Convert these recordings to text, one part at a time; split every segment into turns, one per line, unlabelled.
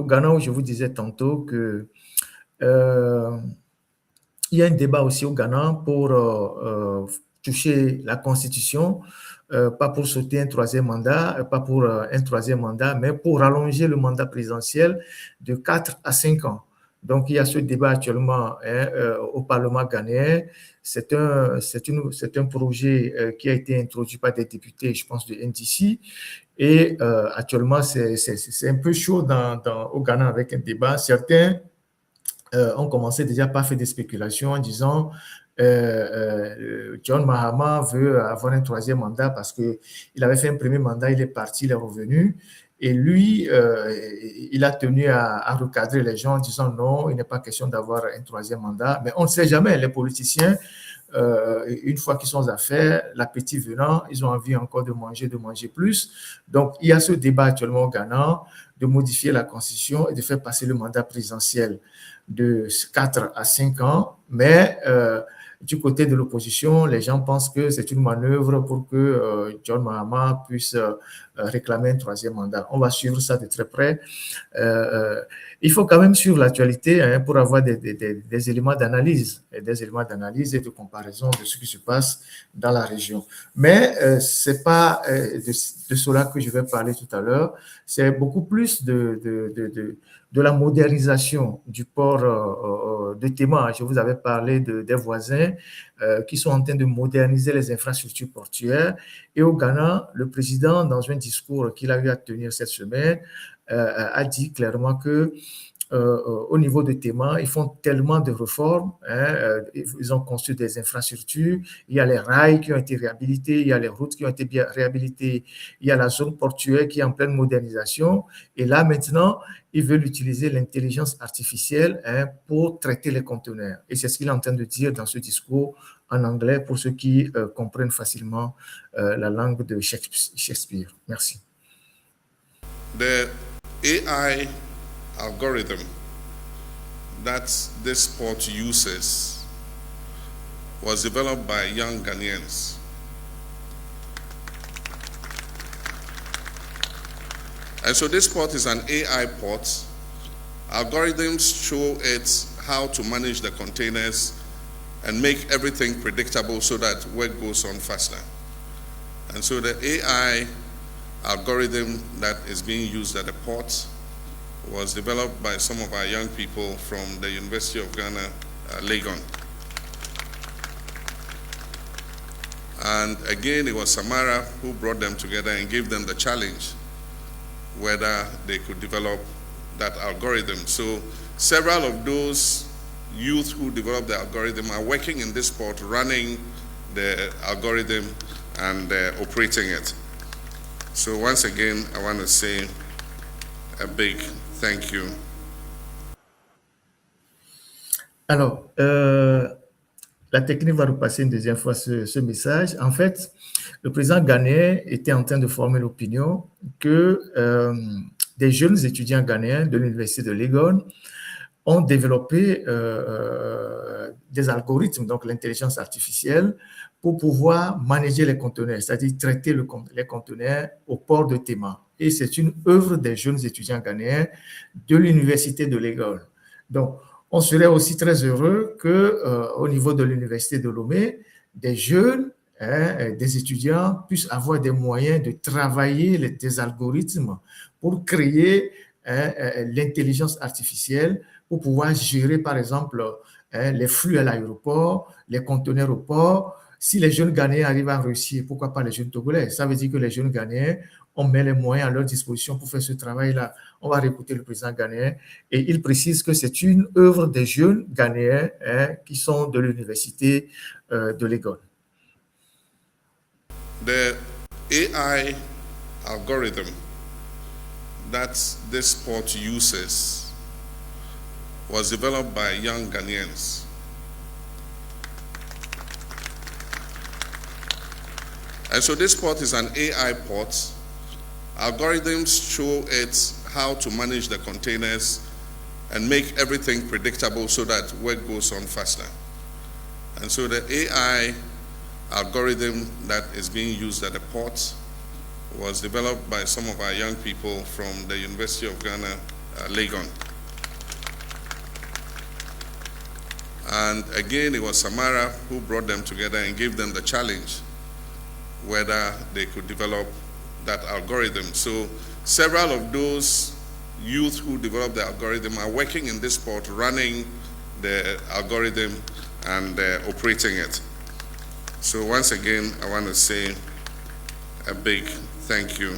Ghana, où je vous disais tantôt que il y a un débat aussi au Ghana pour toucher la Constitution, pas pour sauter un troisième mandat, pas pour un troisième mandat, mais pour rallonger le mandat présidentiel de 4 à 5 ans. Donc, il y a ce débat actuellement au Parlement ghanéen. C'est un projet qui a été introduit par des députés, je pense, de NDC. Et actuellement, c'est un peu chaud au Ghana avec un débat. Certains ont commencé déjà par faire des spéculations en disant John Mahama veut avoir un troisième mandat parce qu'il avait fait un premier mandat, il est parti, il est revenu. Et lui, il a tenu à recadrer les gens en disant non, il n'est pas question d'avoir un troisième mandat. Mais on ne sait jamais, les politiciens, une fois qu'ils sont aux affaires, l'appétit venant, ils ont envie encore de manger plus. Donc, il y a ce débat actuellement au Ghana de modifier la Constitution et de faire passer le mandat présidentiel de 4 à 5 ans, mais du côté de l'opposition, les gens pensent que c'est une manœuvre pour que John Mahama puisse réclamer un troisième mandat. On va suivre ça de très près. Il faut quand même suivre l'actualité pour avoir des éléments d'analyse, et de comparaison de ce qui se passe dans la région. Mais ce n'est pas de cela que je vais parler tout à l'heure, c'est beaucoup plus de la modernisation du port de Tema. Je vous avais parlé des voisins qui sont en train de moderniser les infrastructures portuaires. Et au Ghana, le président, dans un discours qu'il a eu à tenir cette semaine, a dit clairement que au niveau de Tema, ils font tellement de réformes, ils ont construit des infrastructures, il y a les rails qui ont été réhabilités, il y a les routes qui ont été bien réhabilitées, il y a la zone portuaire qui est en pleine modernisation, et là maintenant, ils veulent utiliser l'intelligence artificielle pour traiter les conteneurs. Et c'est ce qu'il est en train de dire dans ce discours en anglais pour ceux qui comprennent facilement la langue de Shakespeare. Merci.
The AI algorithm that this port uses was developed by young Ghanaians. And so this port is an AI port. Algorithms show it how to manage the containers and make everything predictable so that work goes on faster. And so the AI algorithm that is being used at the port was developed by some of our young people from the University of Ghana, Legon. And again, it was Samara who brought them together and gave them the challenge whether they could develop that algorithm. So several of those youth who developed the algorithm are working in this port, running the algorithm and operating it. So once again, I want to say a big thank you.
Alors, la technique va repasser une deuxième fois ce message. En fait, le président ghanéen était en train de former l'opinion que des jeunes étudiants ghanéens de l'université de Legon ont développé des algorithmes, donc l'intelligence artificielle, pour pouvoir manager les conteneurs, c'est-à-dire traiter les conteneurs au port de Tema. Et c'est une œuvre des jeunes étudiants ghanéens de l'université de Legon. Donc, on serait aussi très heureux qu'au niveau de l'université de Lomé, des jeunes, des étudiants puissent avoir des moyens de travailler des algorithmes pour créer l'intelligence artificielle, pour pouvoir gérer, par exemple, les flux à l'aéroport, les conteneurs au port. Si les jeunes Ghanéens arrivent à réussir, pourquoi pas les jeunes Togolais? Ça veut dire que les jeunes Ghanéens, on met les moyens à leur disposition pour faire ce travail-là. On va réécouter le président ghanéen et il précise que c'est une œuvre des jeunes Ghanéens qui sont de l'université de Legon.
The AI algorithm that this port uses was developed by young Ghanaians. And so this port is an AI port. Algorithms show it how to manage the containers and make everything predictable so that work goes on faster. And so the AI algorithm that is being used at the port was developed by some of our young people from the University of Ghana, Legon. And again, it was Samara who brought them together and gave them the challenge whether they could develop that algorithm. So several of those youth who developed the algorithm are working in this port, running the algorithm and operating it. So once again, I want to say a big thank you.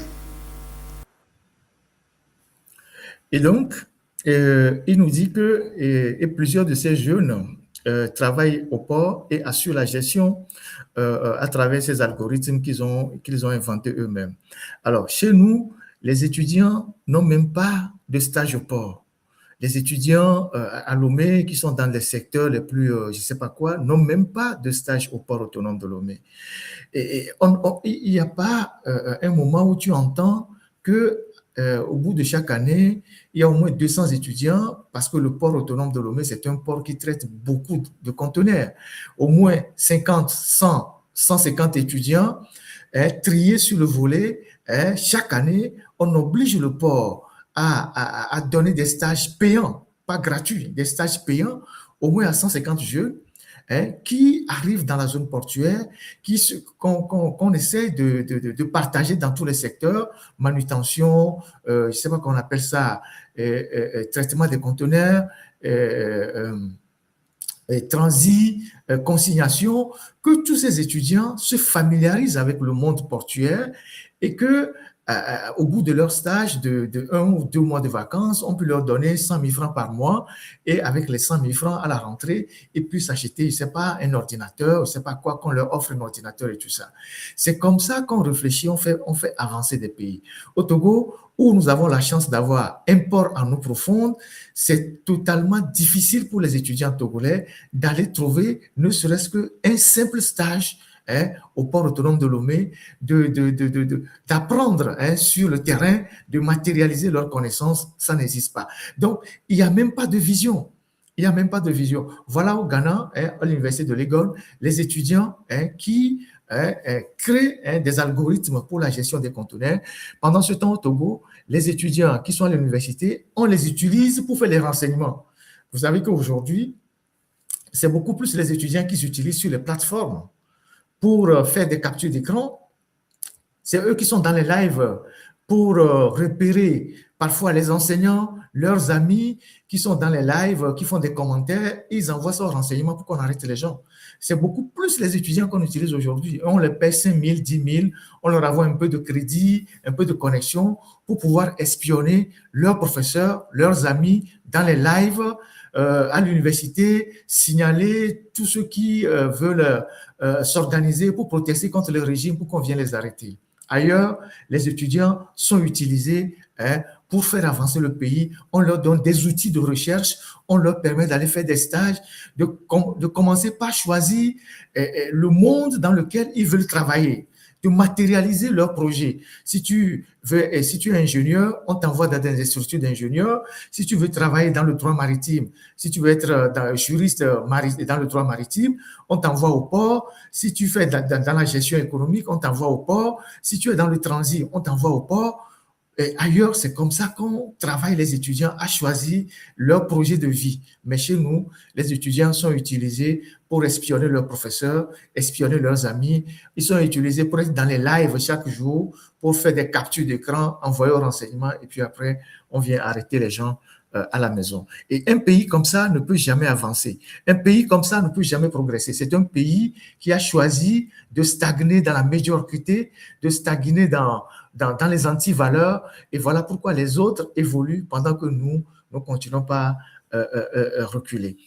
Et donc, il nous dit que plusieurs de ces jeunes travaillent au port et assurent la gestion à travers ces algorithmes qu'ils ont inventés eux-mêmes. Alors, chez nous, les étudiants n'ont même pas de stage au port. Les étudiants à Lomé qui sont dans les secteurs les plus, je ne sais pas quoi, n'ont même pas de stage au port autonome de Lomé. Et il n'y a pas un moment où tu entends que au bout de chaque année, il y a au moins 200 étudiants parce que le port autonome de Lomé, c'est un port qui traite beaucoup de conteneurs. Au moins 50, 100, 150 étudiants triés sur le volet. Chaque année, on oblige le port à donner des stages payants, pas gratuits, des stages payants, au moins à 150 jeunes qui arrivent dans la zone portuaire, qu'on essaie de partager dans tous les secteurs, manutention, je ne sais pas comment on appelle ça, traitement des conteneurs, transit, consignation, que tous ces étudiants se familiarisent avec le monde portuaire et que au bout de leur stage de 1 ou 2 mois de vacances, on peut leur donner 100 000 francs par mois et avec les 100 000 francs à la rentrée, ils puissent acheter, je ne sais pas, un ordinateur, je ne sais pas quoi, qu'on leur offre un ordinateur et tout ça. C'est comme ça qu'on réfléchit, on fait avancer des pays. Au Togo, où nous avons la chance d'avoir un port en eau profonde, c'est totalement difficile pour les étudiants togolais d'aller trouver ne serait-ce qu'un simple stage au port autonome de Lomé, d'apprendre sur le terrain, de matérialiser leurs connaissances, ça n'existe pas. Donc, il n'y a même pas de vision. Il n'y a même pas de vision. Voilà au Ghana, à l'université de Legon, les étudiants qui créent des algorithmes pour la gestion des conteneurs. Pendant ce temps, au Togo, les étudiants qui sont à l'université, on les utilise pour faire les renseignements. Vous savez qu'aujourd'hui, c'est beaucoup plus les étudiants qui s'utilisent sur les plateformes pour faire des captures d'écran. C'est eux qui sont dans les lives pour repérer parfois les enseignants, leurs amis qui sont dans les lives, qui font des commentaires, ils envoient ça aux renseignements pour qu'on arrête les gens. C'est beaucoup plus les étudiants qu'on utilise aujourd'hui. On les paie 5 000, 10 000, on leur envoie un peu de crédit, un peu de connexion pour pouvoir espionner leurs professeurs, leurs amis dans les lives, à l'université, signaler tous ceux qui veulent s'organiser pour protester contre le régime, pour qu'on vienne les arrêter. Ailleurs, les étudiants sont utilisés pour faire avancer le pays. On leur donne des outils de recherche, on leur permet d'aller faire des stages, de commencer par choisir le monde dans lequel ils veulent travailler, de matérialiser leurs projets. Si tu es ingénieur, on t'envoie dans des structures d'ingénieurs. Si tu veux travailler dans le droit maritime, si tu veux être juriste dans le droit maritime, on t'envoie au port. Si tu fais dans la gestion économique, on t'envoie au port. Si tu es dans le transit, on t'envoie au port. Et ailleurs, c'est comme ça qu'on travaille les étudiants à choisir leur projet de vie. Mais chez nous, les étudiants sont utilisés pour espionner leurs professeurs, espionner leurs amis. Ils sont utilisés pour être dans les lives chaque jour, pour faire des captures d'écran, envoyer aux renseignements, et puis après, on vient arrêter les gens à la maison. Et un pays comme ça ne peut jamais avancer. Un pays comme ça ne peut jamais progresser. C'est un pays qui a choisi de stagner dans la médiocrité, de stagner dans les antivaleurs. Et voilà pourquoi les autres évoluent pendant que nous continuons pas à reculer.